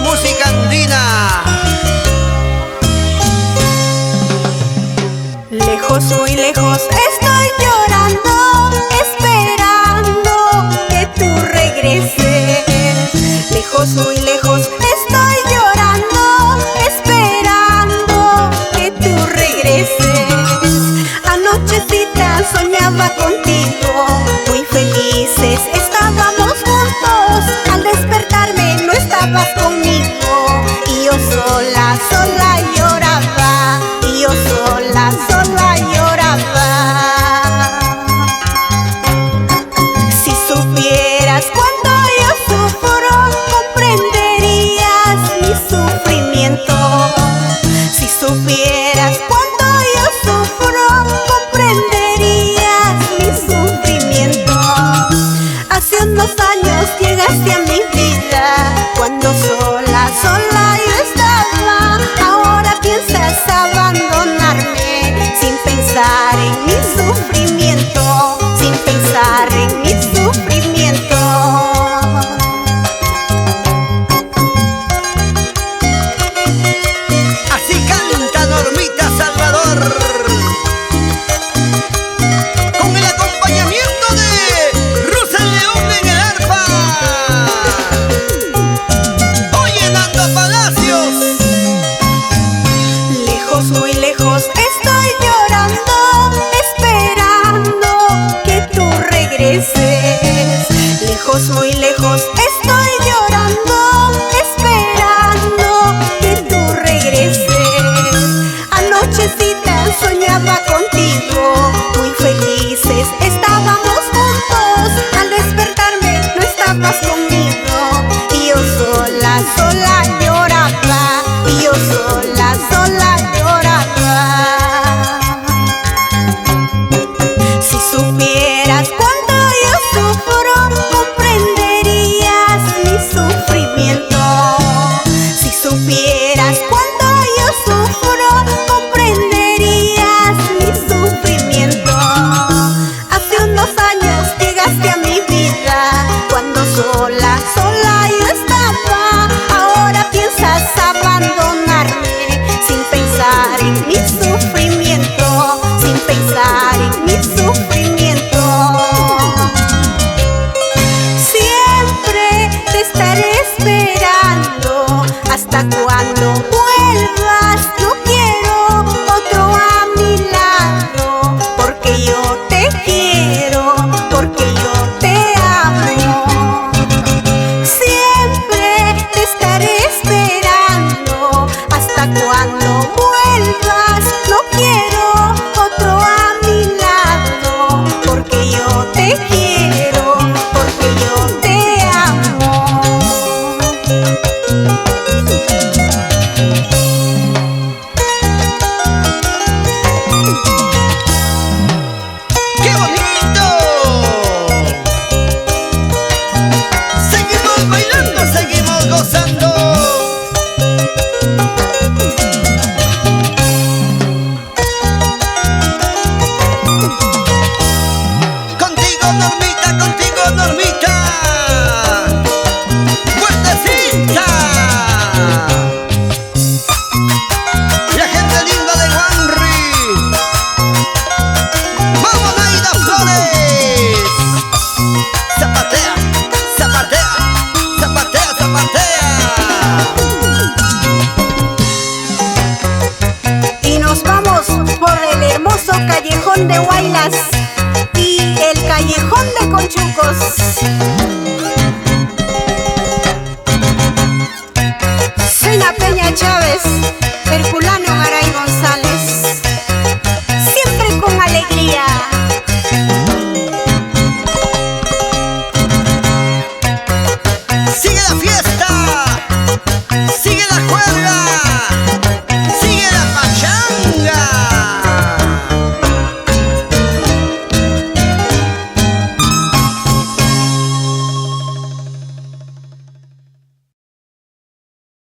música andina. Lejos, muy lejos, estoy llorando, esperando que tú regreses. Lejos, muy lejos, estoy llorando, esperando que tú regreses. Anochecita soñaba contigo, muy felices estábamos juntos. Al despertarme no estabas conmigo y yo sola, sola lloraba. Y yo sola, sola lloraba. Si supieras cuánto yo sufro, comprenderías mi sufrimiento. Si supieras cuánto yo sufro, comprenderías mi sufrimiento. Hace unos años llegaste a mi vida, cuando sola, sola yo estaba. Ahora piensas abandonarme, sin pensar en mi sufrimiento, sin pensar en mi sufrimiento. Así canta Normita Salvador, con el acompañamiento de Russell León en el arpa. Oye, Nando Palacios. Lejos, muy lejos, estoy llorando, esperando que tú regreses. Lejos, muy lejos, estoy llorando, esperando que tú regreses. Anochecita soñaba contigo, muy felices estábamos juntos. Al despertarme no estabas conmigo y yo sola, sola lloraba. Y yo sola, sola lloraba. Si supieras cuánto yo sufro, comprenderías mi sufrimiento. Si supieras cuánto yo sufro, comprenderías mi sufrimiento. Hace unos años llegaste a mi vida, cuando sola, sola yo estaba. Ahora piensas abandonarme, sin pensar en mi sufrimiento, sin pensar en mi sufrimiento. Siempre te estaré esperando, hasta cuando vuelvas. No quiero otro a mi lado, porque yo te quiero, porque yo te amo. Siempre te estaré esperando, hasta cuando vuelvas. No quiero otro a mi lado, porque yo te quiero, porque yo te amo. ¡Qué bonito! Seguimos bailando, seguimos gozando. Contigo, Normita, contigo, Normita. ¡Fuertecita! La gente linda de Wanry. ¡Vamos, Naida Flores! Zapatea, zapatea, zapatea, zapatea. Y nos vamos por el hermoso callejón de Huaylas y el callejón de Conchucos.